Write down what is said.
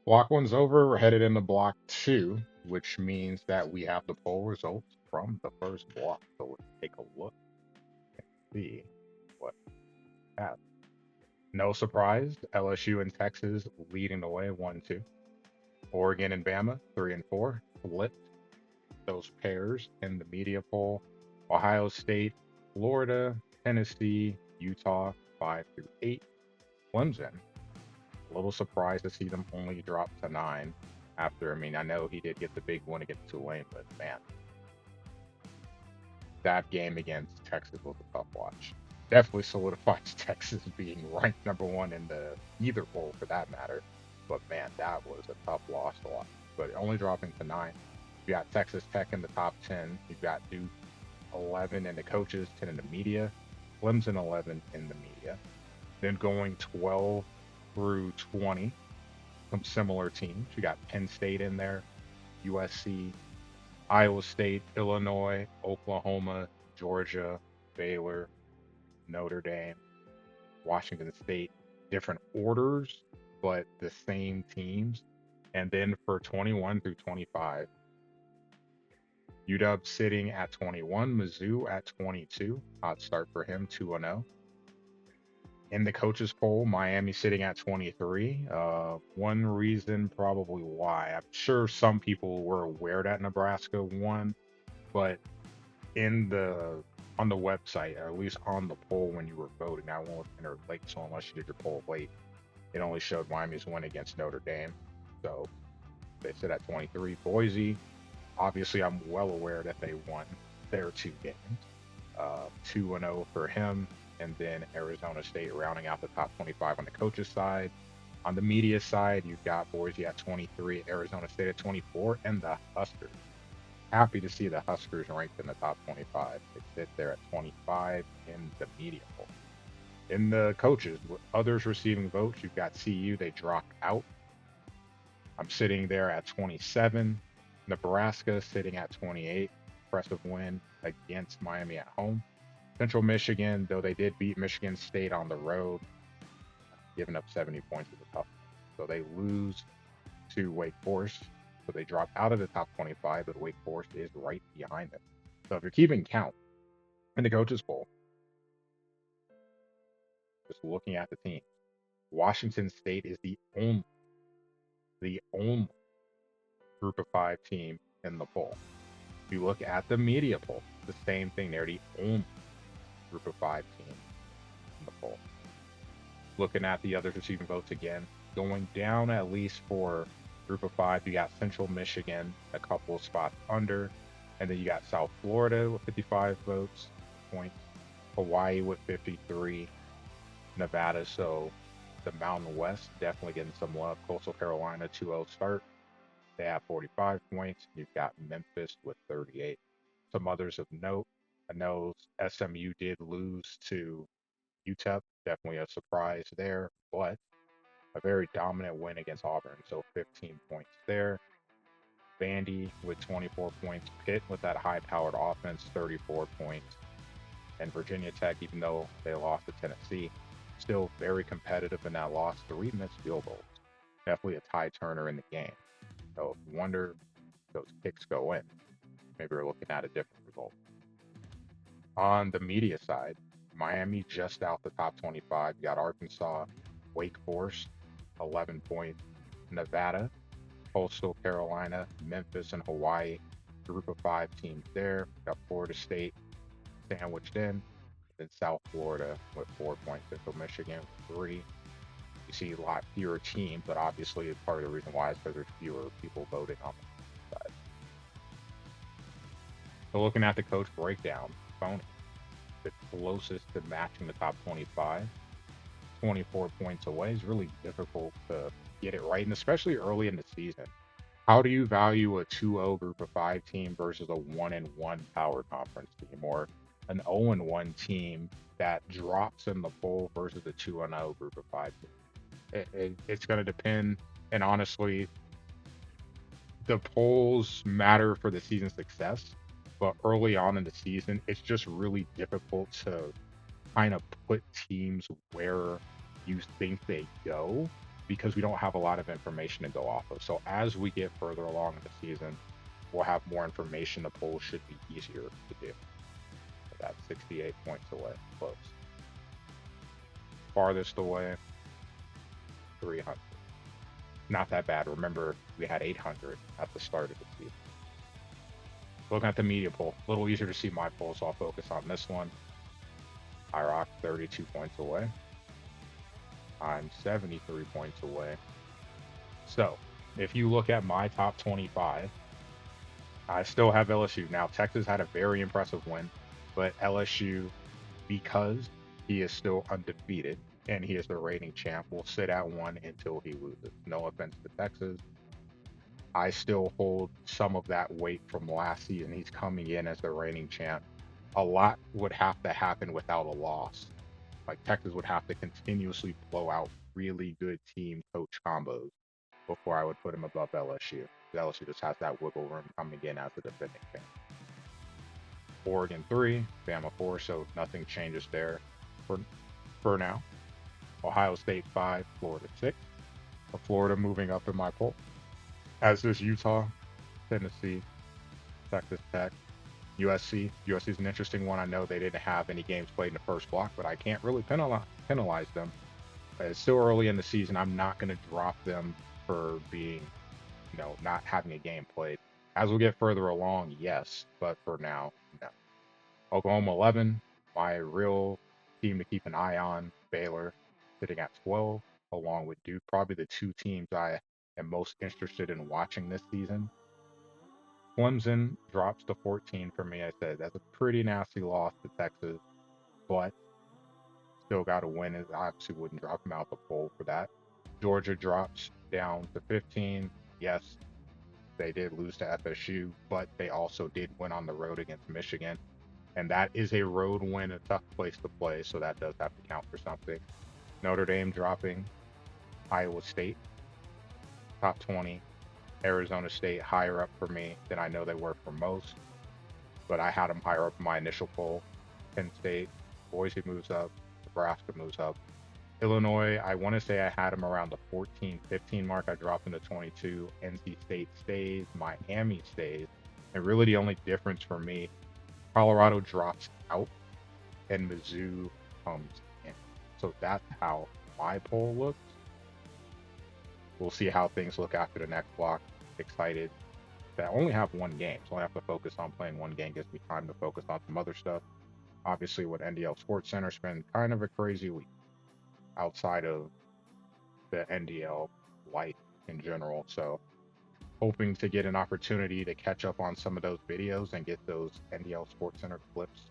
Block one's over. We're headed into block two, which means that we have the poll results from the first block. So let's take a look and see what we have. No surprise, LSU and Texas leading the way 1-2. Oregon and Bama 3-4 flipped those pairs in the media poll. Ohio State, Florida, Tennessee, Utah 5-8. Clemson, a little surprised to see them only drop to 9 after. I mean, I know he did get the big win against Tulane, but man, that game against Texas was a tough watch. Definitely solidifies Texas being ranked number one in the either poll for that matter. But man, that was a tough loss to watch. But only dropping to 9. You got Texas Tech in the top 10. You've got Duke 11 in the coaches, 10 in the media, Clemson 11 in the media. Then going 12 through 20, some similar teams. You got Penn State in there, USC, Iowa State, Illinois, Oklahoma, Georgia, Baylor, Notre Dame, Washington State, different orders, but the same teams. And then for 21 through 25, UW sitting at 21, Mizzou at 22. Hot start for him, 2-0. In the coaches poll, Miami sitting at 23. One reason probably why. I'm sure some people were aware that Nebraska won, but in the on the website, or at least on the poll when you were voting, I won't enter late, so unless you did your poll late, it only showed Miami's win against Notre Dame. So they sit at 23. Boise, obviously, I'm well aware that they won their two games. 2-0 for him, and then Arizona State rounding out the top 25 on the coaches side. On the media side, you've got Boise at 23, Arizona State at 24, and the Huskers. Happy to see the Huskers ranked in the top 25. They sit there at 25 in the media poll. In the coaches, with others receiving votes, you've got CU, they dropped out. I'm sitting there at 27. Nebraska sitting at 28. Impressive win against Miami at home. Central Michigan, though they did beat Michigan State on the road, giving up 70 points is a tough one. So they lose to Wake Forest. So they drop out of the top 25, but Wake Forest is right behind them. So if you're keeping count in the coaches poll, just looking at the team, Washington State is the only group of five team in the poll. If you look at the media poll, the same thing. They're the only group of five team in the poll. Looking at the others receiving votes again, going down at least for group of five, you got Central Michigan a couple of spots under, and then you got South Florida with 55 votes points, Hawaii with 53, Nevada. So the Mountain West definitely getting some love. Coastal Carolina 2-0 start. They have 45 points. You've got Memphis with 38. Some others of note. I know SMU did lose to UTEP. Definitely a surprise there, but a very dominant win against Auburn. So 15 points there. Vandy with 24 points. Pitt with that high-powered offense, 34 points. And Virginia Tech, even though they lost to Tennessee, still very competitive in that loss. 3 missed field goals. Definitely a tie turner in the game. So if you wonder if those kicks go in, maybe we're looking at a different result. On the media side, Miami just out the top 25. You got Arkansas, Wake Forest, 11 points. Nevada, Coastal Carolina, Memphis, and Hawaii. Group of five teams there. Got Florida State sandwiched in. Then South Florida with 4 points. Central Michigan with 3. You see a lot fewer teams, but obviously part of the reason why is because there's fewer people voting on the side. So looking at the coach breakdown, Phony, the closest to matching the top 25, 24 points away is really difficult to get it right, and especially early in the season. How do you value a 2-0 group of five team versus a 1-1 power conference team, or an 0-1 team that drops in the poll versus a 2-0 group of five team? It's going to depend. And honestly, the polls matter for the season success, but early on in the season, it's just really difficult to kind of put teams where you think they go because we don't have a lot of information to go off of. So as we get further along in the season, we'll have more information. The poll should be easier to do. That's 68 points away, close. Farthest away, 300. Not that bad. Remember, we had 800 at the start of the season. Looking at the media poll, a little easier to see my poll, so I'll focus on this one. Iraq, 32 points away. I'm 73 points away. So, if you look at my top 25, I still have LSU. Now, Texas had a very impressive win, but LSU, because he is still undefeated and he is the reigning champ, will sit at 1 until he loses. No offense to Texas. I still hold some of that weight from last season. He's coming in as the reigning champ. A lot would have to happen without a loss. Like Texas would have to continuously blow out really good team coach combos before I would put him above LSU. LSU just has that wiggle room coming in as a defending champ. Oregon 3, Bama 4, so nothing changes there for now. Ohio State 5, Florida 6. Florida moving up in my poll. As is Utah, Tennessee, Texas Tech, USC. USC is an interesting one. I know they didn't have any games played in the first block, but I can't really penalize them. It's still early in the season. I'm not going to drop them for being, not having a game played. As we get further along, yes, but for now, no. Oklahoma 11, my real team to keep an eye on, Baylor, sitting at 12, along with Duke, probably the two teams I am most interested in watching this season. Clemson drops to 14 for me. I said that's a pretty nasty loss to Texas, but still got to win. I obviously wouldn't drop them out the poll for that. Georgia drops down to 15. Yes, they did lose to FSU, but they also did win on the road against Michigan. And that is a road win, a tough place to play, so that does have to count for something. Notre Dame dropping. Iowa State, top 20. Arizona State higher up for me than I know they were for most, but I had them higher up in my initial poll. Penn State, Boise moves up, Nebraska moves up. Illinois, I want to say I had them around the 14, 15 mark. I dropped them to 22. NC State stays, Miami stays, and really the only difference for me, Colorado drops out and Mizzou comes in. So that's how my poll looks. We'll see how things look after the next block. Excited that I only have one game, so I have to focus on playing one game. Gives me time to focus on some other stuff. Obviously, with NDL Sports Center, it's been kind of a crazy week outside of the NDL life in general. So, hoping to get an opportunity to catch up on some of those videos and get those NDL Sports Center clips